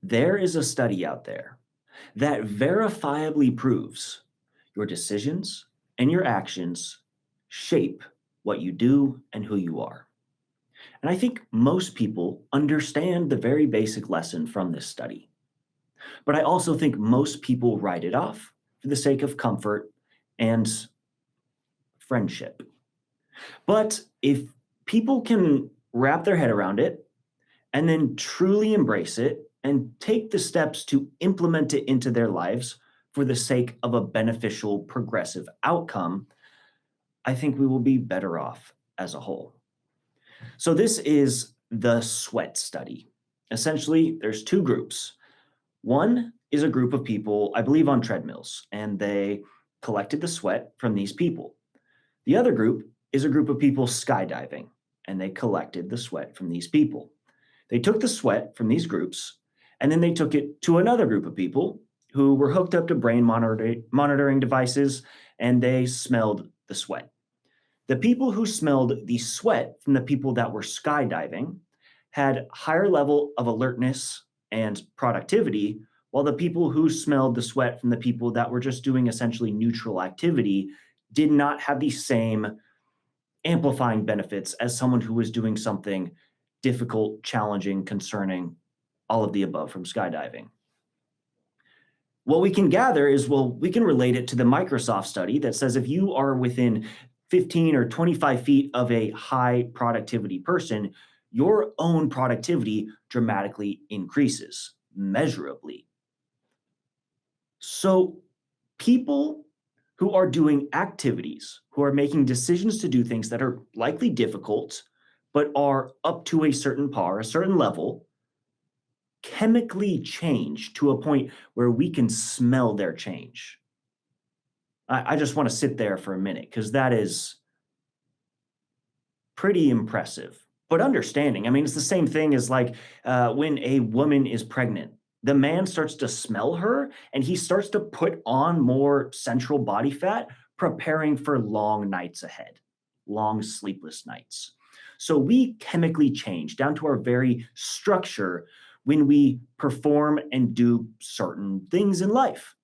There is a study out there that verifiably proves your decisions and your actions shape what you do and who you are. And I think most people understand the very basic lesson from this study. But I also think most people write it off for the sake of comfort and friendship. But if people can wrap their head around it and then truly embrace it and take the steps to implement it into their lives for the sake of a beneficial, progressive outcome, I think we will be better off as a whole. So, this is the sweat study. Essentially, there's two groups. One is a group of people, I believe, on treadmills, and they collected the sweat from these people. The other group is a group of people skydiving, and they collected the sweat from these people. They took the sweat from these groups, and then they took it to another group of people who were hooked up to brain monitoring devices, and they smelled the sweat. The people who smelled the sweat from the people that were skydiving had higher level of alertness and productivity, while the people who smelled the sweat from the people that were just doing essentially neutral activity did not have the same amplifying benefits as someone who was doing something difficult, challenging, concerning, all of the above from skydiving. What we can gather is, well, we can relate it to the Microsoft study that says if you are within 15 or 25 feet of a high productivity person, your own productivity dramatically increases measurably. So, people who are doing activities, who are making decisions to do things that are likely difficult, but are up to a certain par, a certain level, chemically change to a point where we can smell their change. I just want to sit there for a minute because that is pretty impressive. But understanding, I mean, it's the same thing as like when a woman is pregnant. The man starts to smell her and he starts to put on more central body fat, preparing for long nights ahead, long sleepless nights. So we chemically change down to our very structure when we perform and do certain things in life.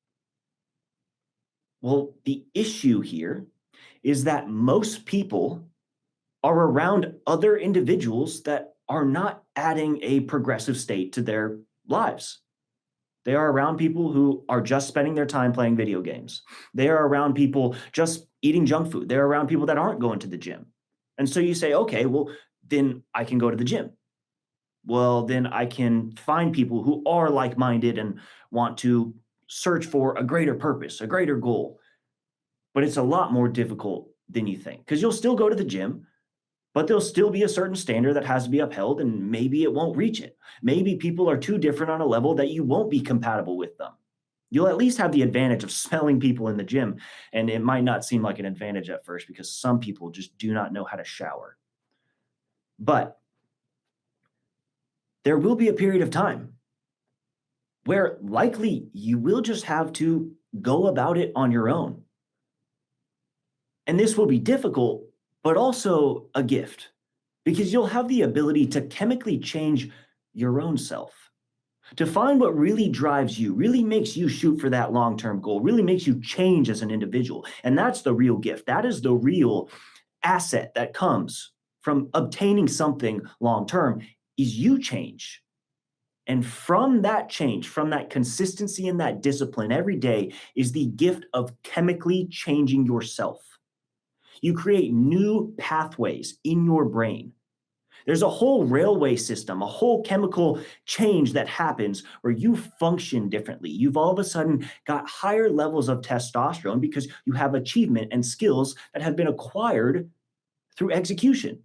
Well, the issue here is that most people are around other individuals that are not adding a progressive state to their lives. They are around people who are just spending their time playing video games. They are around people just eating junk food. They're around people that aren't going to the gym. And so you say, okay, well, then I can go to the gym. Well, then I can find people who are like minded and want to search for a greater purpose, a greater goal. But it's a lot more difficult than you think because you'll still go to the gym, but there'll still be a certain standard that has to be upheld, and maybe it won't reach it. Maybe people are too different on a level that you won't be compatible with them. You'll at least have the advantage of smelling people in the gym, and it might not seem like an advantage at first because some people just do not know how to shower. But there will be a period of time where likely you will just have to go about it on your own. And this will be difficult, but also a gift because you'll have the ability to chemically change your own self, to find what really drives you, really makes you shoot for that long-term goal, really makes you change as an individual. And that's the real gift. That is the real asset that comes from obtaining something long-term is you change. And from that change, from that consistency and that discipline every day is the gift of chemically changing yourself. You create new pathways in your brain. There's a whole railway system, a whole chemical change that happens where you function differently. You've all of a sudden got higher levels of testosterone because you have achievement and skills that have been acquired through execution.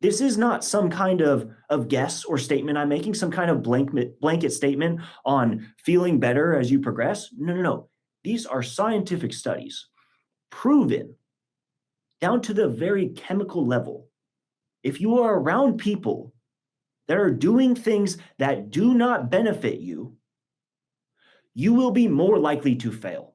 This is not some kind of guess or statement I'm making, some kind of blanket statement on feeling better as you progress. No, no, no. These are scientific studies, proven down to the very chemical level. If you are around people that are doing things that do not benefit you, you will be more likely to fail.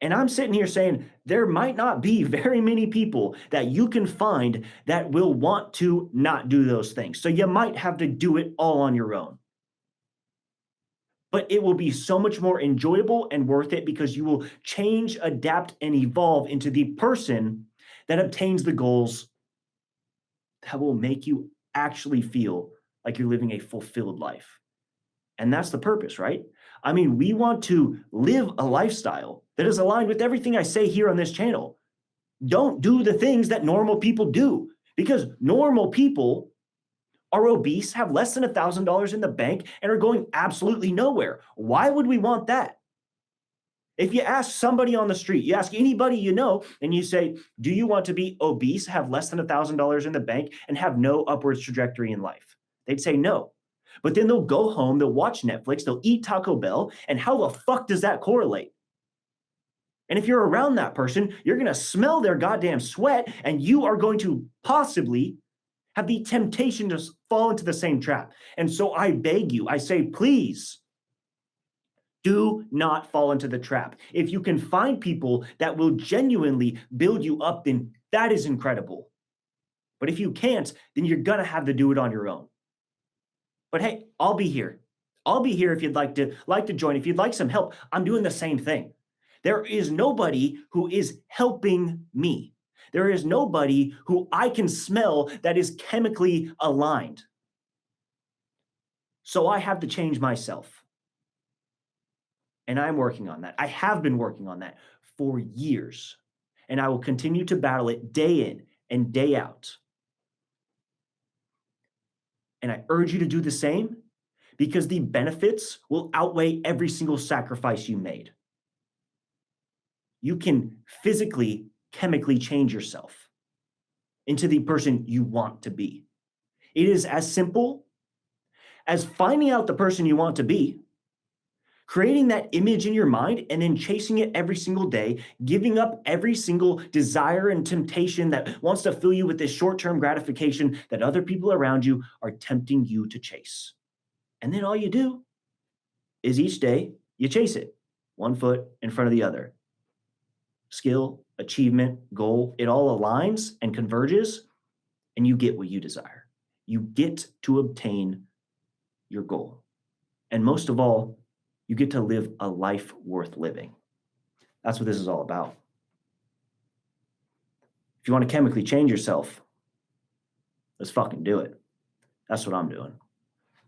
And I'm sitting here saying there might not be very many people that you can find that will want to not do those things. So you might have to do it all on your own. but it will be so much more enjoyable and worth it because you will change, adapt, and evolve into the person that obtains the goals that will make you actually feel like you're living a fulfilled life. And that's the purpose, right? I mean, we want to live a lifestyle that is aligned with everything I say here on this channel. Don't do the things that normal people do because normal people are obese, have less than $1,000 in the bank, and are going absolutely nowhere. Why would we want that? If you ask somebody on the street, you ask anybody you know, and you say, do you want to be obese, have less than $1,000 in the bank, and have no upwards trajectory in life? They'd say no. But then they'll go home, they'll watch Netflix, they'll eat Taco Bell, and how the fuck does that correlate? And if you're around that person, you're going to smell their goddamn sweat, and you are going to possibly have the temptation to fall into the same trap. And so I beg you, I say, please, do not fall into the trap. If you can find people that will genuinely build you up, then that is incredible. But if you can't, then you're going to have to do it on your own. But hey, I'll be here. I'll be here if you'd like to join. If you'd like some help, I'm doing the same thing. There is nobody who is helping me. There is nobody who I can smell that is chemically aligned. So I have to change myself. And I'm working on that. I have been working on that for years. And I will continue to battle it day in and day out. And I urge you to do the same because the benefits will outweigh every single sacrifice you made. You can physically, chemically change yourself into the person you want to be. It is as simple as finding out the person you want to be, creating that image in your mind, and then chasing it every single day, giving up every single desire and temptation that wants to fill you with this short-term gratification that other people around you are tempting you to chase. And then all you do is each day you chase it, one foot in front of the other. Skill, achievement, goal, it all aligns and converges, and you get what you desire. You get to obtain your goal. And most of all, you get to live a life worth living. That's what this is all about. If you want to chemically change yourself, let's fucking do it. That's what I'm doing.